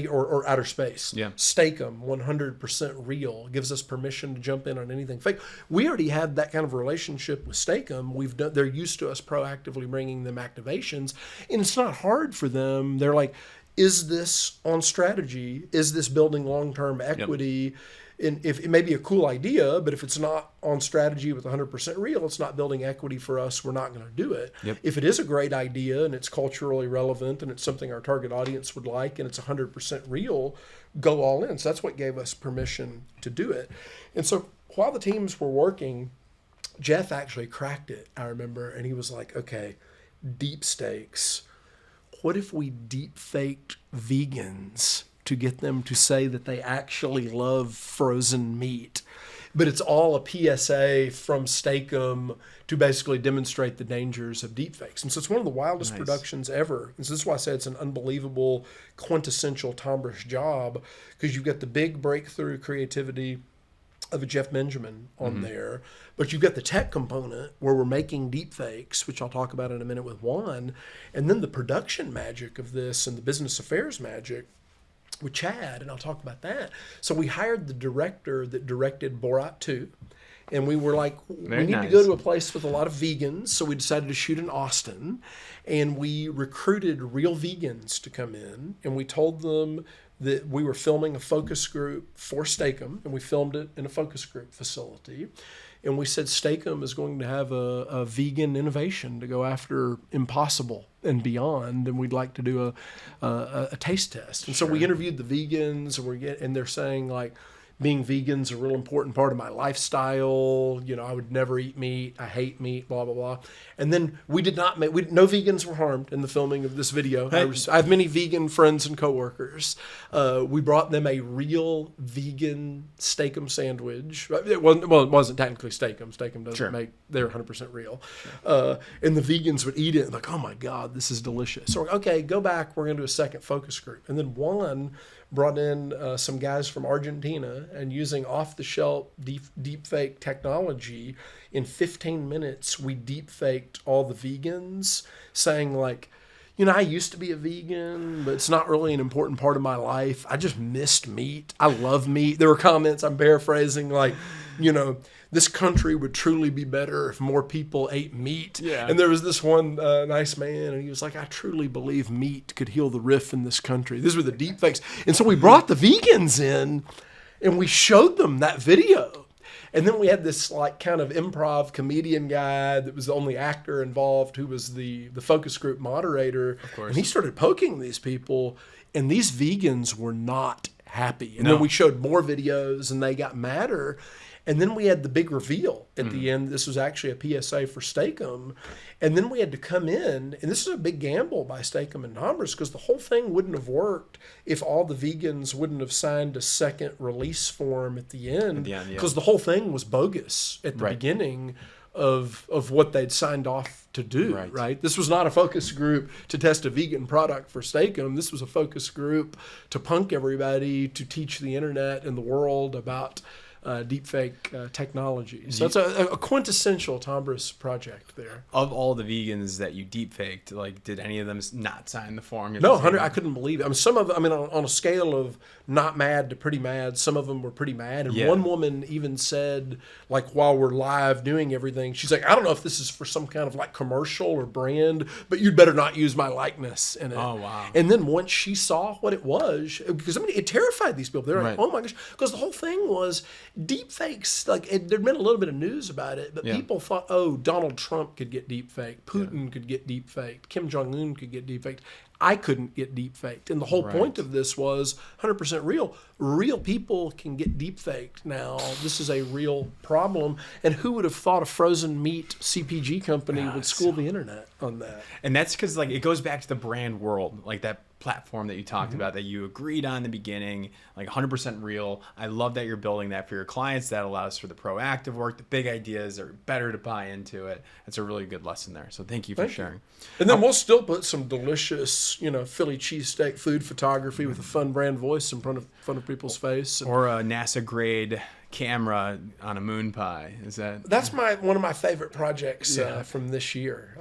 or outer space. Steak-umm, 100% real, gives us permission to jump in on anything fake. We already have that kind of relationship with Steak-umm. They're used to us proactively bringing them activations, and it's not hard for them. They're like, is this on strategy? Is this building long-term equity? And if it may be a cool idea, but if it's not on strategy with 100% real, it's not building equity for us, we're not going to do it. If it is a great idea and it's culturally relevant and it's something our target audience would like and it's 100% real, go all in. So that's what gave us permission to do it. And so while the teams were working, Jeff actually cracked it, I remember, and he was like, okay, deep stakes. What if we deep faked vegans to get them to say that they actually love frozen meat? But it's all a PSA from Steak-umm to basically demonstrate the dangers of deepfakes. And so it's one of the wildest productions ever. And so this is why I say it's an unbelievable, quintessential Tombras job, because you've got the big breakthrough creativity of a Jeff Benjamin on there, but you've got the tech component where we're making deepfakes, which I'll talk about in a minute with Juan, and then the production magic of this and the business affairs magic with Chad, and I'll talk about that. So we hired the director that directed Borat 2. And we were like, we need to go to a place with a lot of vegans. So we decided to shoot in Austin. And we recruited real vegans to come in. And we told them that we were filming a focus group for Steak-umm. And we filmed it in a focus group facility. And we said Steak-umm is going to have a vegan innovation to go after Impossible and beyond. And we'd like to do a taste test. And so we interviewed the vegans. And they're saying, like, being vegan's a real important part of my lifestyle. You know, I would never eat meat. I hate meat, blah, blah, blah. And then we did not make, no vegans were harmed in the filming of this video. I have many vegan friends and coworkers. We brought them a real vegan Steak-umm sandwich. It wasn't technically Steak-umm. Steak-umm doesn't make, they're 100% real. And the vegans would eat it and like, oh my God, this is delicious. So, okay, go back. We're going to do a second focus group. And then one brought in some guys from Argentina, and using off-the-shelf deep fake technology, in 15 minutes, we deep faked all the vegans saying like, you know, I used to be a vegan, but it's not really an important part of my life. I just missed meat. I love meat. There were comments, I'm paraphrasing, like, you know, this country would truly be better if more people ate meat. Yeah. And there was this one nice man, and he was like, I truly believe meat could heal the rift in this country. These were the deep fakes. And so we brought the vegans in, and we showed them that video. And then we had this like kind of improv comedian guy that was the only actor involved, who was the focus group moderator. Of course. And he started poking these people, and these vegans were not happy. And then we showed more videos, and they got madder. And then we had the big reveal at the end. This was actually a PSA for Steak-umm. And then we had to come in, and this is a big gamble by Steak-umm and Tombras, because the whole thing wouldn't have worked if all the vegans wouldn't have signed a second release form at the end, because the whole thing was bogus at the beginning of what they'd signed off to do, right? This was not a focus group to test a vegan product for Steak-umm. This was a focus group to punk everybody, to teach the internet and the world about deepfake technology. So it's a quintessential Tombras project there. Of all the vegans that you deepfaked, like, did any of them not sign the form? No, I couldn't believe it. I mean, some of them, on a scale of not mad to pretty mad, some of them were pretty mad. And one woman even said, like, while we're live doing everything, she's like, I don't know if this is for some kind of like commercial or brand, but you'd better not use my likeness in it. Oh, wow. And then once she saw what it was, because I mean, it terrified these people. They're like, oh my gosh, because the whole thing was deep fakes. Like, there'd been a little bit of news about it, but people thought, oh, Donald Trump could get deep faked, Putin could get deep faked, Kim Jong-un could get deep faked. I couldn't get deep faked. And the whole point of this was 100% real. Real people can get deep faked now. This is a real problem. And who would have thought a frozen meat CPG company would school the internet on that? And that's because, like, it goes back to the brand world, like that platform that you talked about, that you agreed on in the beginning, like 100% real. I love that you're building that for your clients. That allows for the proactive work. The big ideas are better to buy into it. It's a really good lesson there. So thank you for sharing. And then we'll still put some delicious, Philly cheesesteak food photography with a fun brand voice in front of people's face. Or a NASA grade camera on a moon pie. That's one of my favorite projects from this year.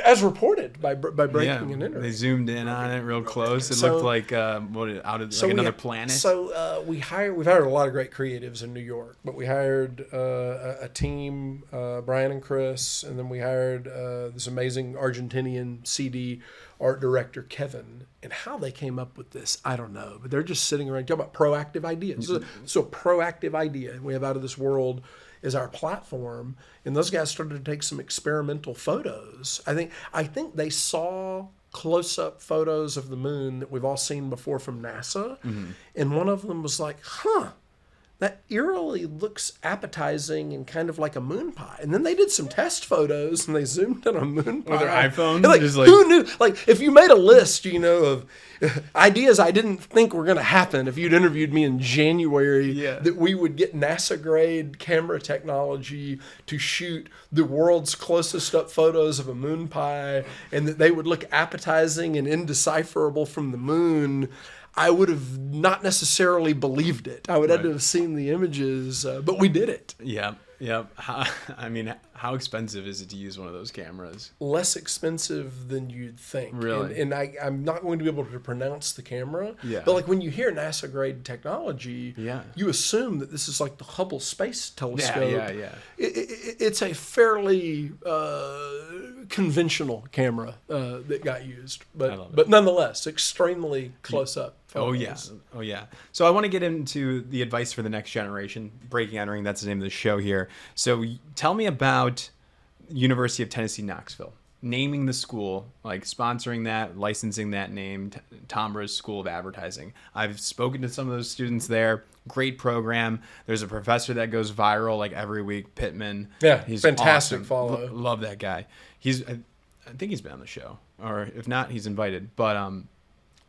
As reported by Breaking and Entering. They zoomed in on it real close. It looked like another planet. So we've hired a lot of great creatives in New York, but we hired a team, Brian and Chris, and then we hired this amazing Argentinian CD art director, Kevin. And how they came up with this, I don't know. But they're just sitting around talking about proactive ideas. So a proactive idea we have Out of This World is our platform. And those guys started to take some experimental photos. I think they saw close-up photos of the moon that we've all seen before from NASA. And one of them was like, that eerily looks appetizing and kind of like a moon pie. And then they did some test photos, and they zoomed in on a moon pie. With their iPhone? Like, who knew? Like, if you made a list, of ideas I didn't think were going to happen, if you'd interviewed me in January, that we would get NASA-grade camera technology to shoot the world's closest up photos of a moon pie, and that they would look appetizing and indecipherable from the moon, I would have not necessarily believed it. I would have to have seen the images, but we did it. Yeah. Yep. I mean, how expensive is it to use one of those cameras? Less expensive than you'd think. Really? And I'm not going to be able to pronounce the camera. Yeah. But like when you hear NASA grade technology, Yeah. you assume that this is like the Hubble Space Telescope. Yeah. It's a fairly conventional camera that got used, but nonetheless, extremely close up. Oh yeah. So I want to get into the advice for the next generation. Breaking Entering, that's the name of the show here. So tell me about University of Tennessee, Knoxville. Naming the school, like sponsoring that, licensing that name, Tombras School of Advertising. I've spoken to some of those students there. Great program. There's a professor that goes viral like every week, Pittman. Yeah, he's fantastic awesome. follow. Love that guy. I think he's been on the show, or if not, he's invited. But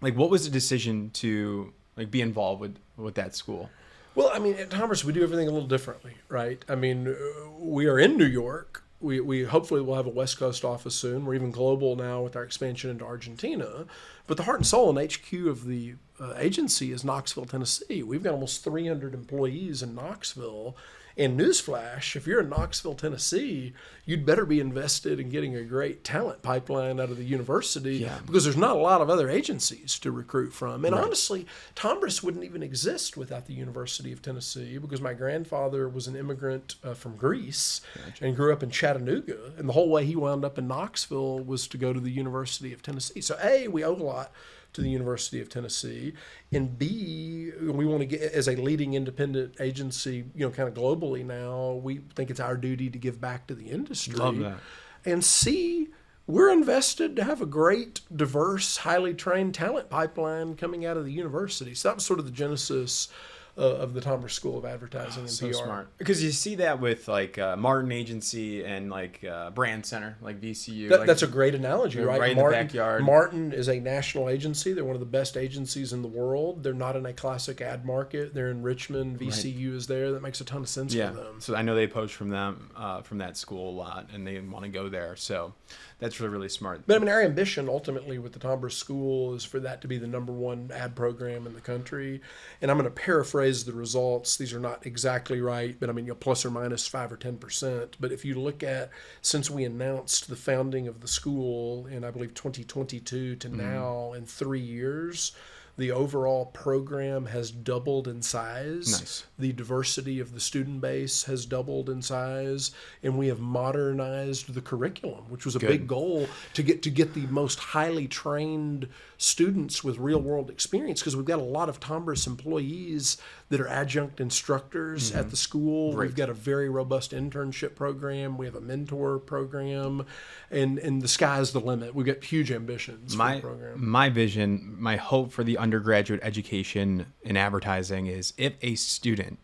like, what was the decision to like be involved with that school? Well, I mean, at Tombras, we do everything a little differently, right? I mean, we are in New York. We hopefully will have a West Coast office soon. We're even global now with our expansion into Argentina. But the heart and soul and HQ of the agency is Knoxville, Tennessee. We've got almost 300 employees in Knoxville. And newsflash, if you're in Knoxville, Tennessee, you'd better be invested in getting a great talent pipeline out of the university because there's not a lot of other agencies to recruit from. And honestly, Tombras wouldn't even exist without the University of Tennessee because my grandfather was an immigrant from Greece and grew up in Chattanooga. And the whole way he wound up in Knoxville was to go to the University of Tennessee. So A, we owe a lot to the University of Tennessee, and B, we want to get, as a leading independent agency, kind of globally now, we think it's our duty to give back to the industry. Love that. And C, we're invested to have a great, diverse, highly trained talent pipeline coming out of the university. So that was sort of the genesis of the Tombras School of Advertising and So PR. smart, because you see that with like Martin Agency and like Brand Center, like VCU. That's a great analogy, right? Right in Martin, the backyard. Martin is a national agency. They're one of the best agencies in the world. They're not in a classic ad market. They're in Richmond. VCU is there. That makes a ton of sense for them. So I know they poach from them, from that school a lot, and they want to go there. So that's really, really smart. But I mean, our ambition ultimately with the Tombras School is for that to be the #1 ad program in the country. And I'm going to paraphrase the results. These are not exactly right, but I mean, plus or minus 5 or 10%. But if you look at, since we announced the founding of the school in, I believe, 2022 to now, in 3 years, the overall program has doubled in size. Nice. The diversity of the student base has doubled in size, and we have modernized the curriculum, which was a big goal to get the most highly trained students with real world experience, because we've got a lot of Tombras employees that are adjunct instructors at the school. Great. We've got a very robust internship program. We have a mentor program, and the sky's the limit. We've got huge ambitions for the program. My vision, my hope for the undergraduate education in advertising is if a student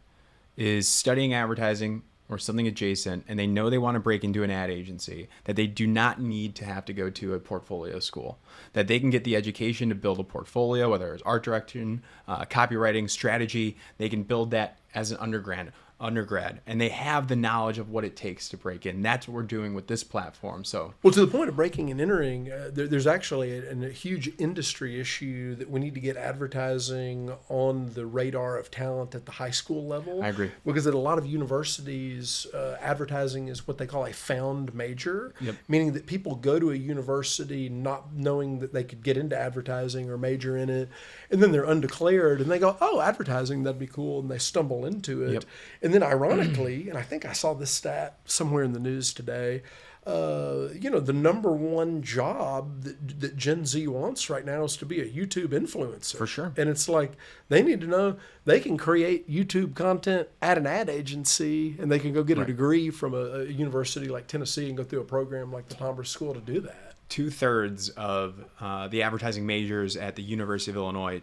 is studying advertising or something adjacent and they know they want to break into an ad agency, that they do not need to have to go to a portfolio school, that they can get the education to build a portfolio, whether it's art direction, copywriting, strategy. They can build that as an undergrad, and they have the knowledge of what it takes to break in. That's what we're doing with this platform. So, well, to the point of breaking and entering, there's actually a huge industry issue that we need to get advertising on the radar of talent at the high school level. I agree. Because at a lot of universities, advertising is what they call a found major, meaning that people go to a university not knowing that they could get into advertising or major in it, and then they're undeclared, and they go, oh, advertising, that'd be cool, and they stumble into it. And then ironically, and I think I saw this stat somewhere in the news today, the #1 job that Gen Z wants right now is to be a YouTube influencer. For sure. And it's like, they need to know they can create YouTube content at an ad agency, and they can go get a degree from a university like Tennessee and go through a program like the Tombras School to do that. 2/3 of the advertising majors at the University of Illinois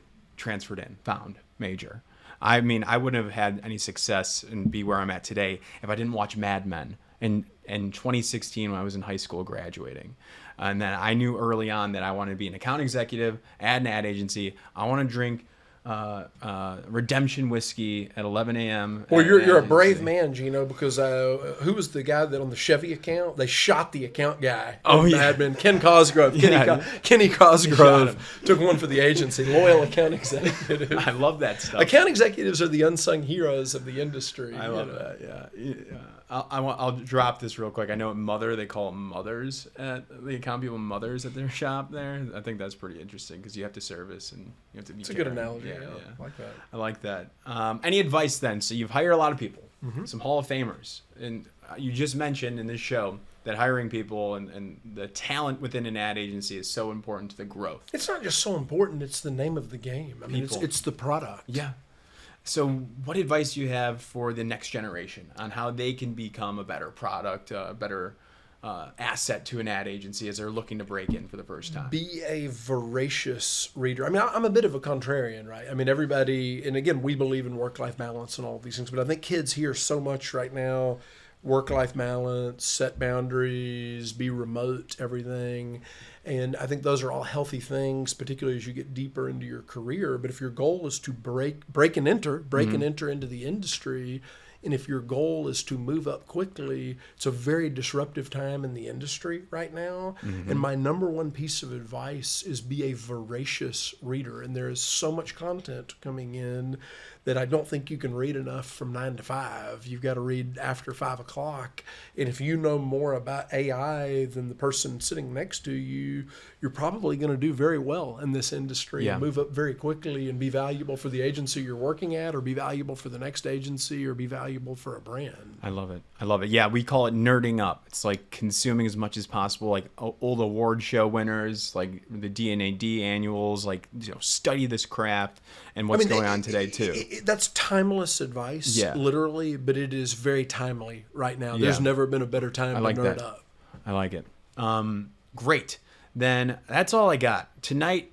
found major. I mean, I wouldn't have had any success and be where I'm at today if I didn't watch Mad Men in 2016 when I was in high school graduating. And then I knew early on that I wanted to be an account executive at an ad agency. I want to drink redemption whiskey at 11 a.m. Well, at an you're a brave agency. man, Gino, because who was the guy that on the Chevy account? They shot the account guy. Oh, yeah. Admin, Ken Cosgrove. Yeah. Kenny Shot him. Cosgrove took one for the agency. Loyal account executive. I love that stuff. Account executives are the unsung heroes of the industry. I love that. Yeah. I'll drop this real quick. I know at Mother they call them mothers at the account people mothers at their shop there. I think that's pretty interesting because you have to service and you have to be. It's a good caring. analogy. Yeah. I like that. I like that. Any advice then? So you've hired a lot of people, some Hall of Famers, and you just mentioned in this show that hiring people and the talent within an ad agency is so important to the growth. It's not just so important; it's the name of the game. I mean, it's the product. Yeah. So what advice do you have for the next generation on how they can become a better product, a better asset to an ad agency as they're looking to break in for the first time? Be a voracious reader. I mean, I'm a bit of a contrarian, right? I mean, everybody, and again, we believe in work-life balance and all these things, but I think kids hear so much right now, work-life balance, set boundaries, be remote, everything. And I think those are all healthy things, particularly as you get deeper into your career. But if your goal is to break and enter into the industry, and if your goal is to move up quickly, it's a very disruptive time in the industry right now. And my number one piece of advice is be a voracious reader. And there is so much content coming in that I don't think you can read enough from 9 to 5. You've got to read after 5 o'clock. And if you know more about AI than the person sitting next to you, you're probably going to do very well in this industry and move up very quickly and be valuable for the agency you're working at, or be valuable for the next agency, or be valuable for a brand. I love it. Yeah, we call it nerding up. It's like consuming as much as possible, like old award show winners, like the D&AD annuals, like, study this craft and what's going on today too. That's timeless advice, literally, but it is very timely right now. There's never been a better time to nerd up. I like it. Great. Then that's all I got. Tonight,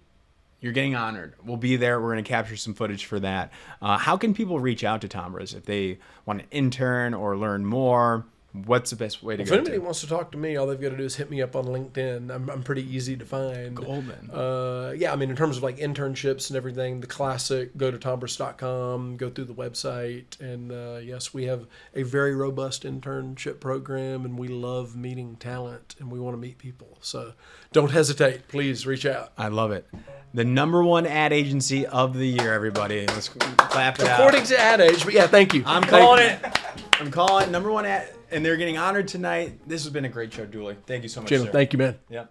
you're getting honored. We'll be there. We're going to capture some footage for that. How can people reach out to Tombras if they want to intern or learn more? What's the best way to go? If anybody wants to talk to me, all they've got to do is hit me up on LinkedIn. I'm pretty easy to find. Golden. Yeah, I mean, in terms of like internships and everything, the classic, go to tombras.com, go through the website. And yes, we have a very robust internship program, and we love meeting talent, and we want to meet people. So don't hesitate. Please reach out. I love it. The #1 ad agency of the year, everybody. Let's clap it out. According to Ad Age, but yeah, thank you. I'm calling it #1 ad, and they're getting honored tonight. This has been a great show, Dooley. Thank you so much, Jim, sir. thank you, man. Yep.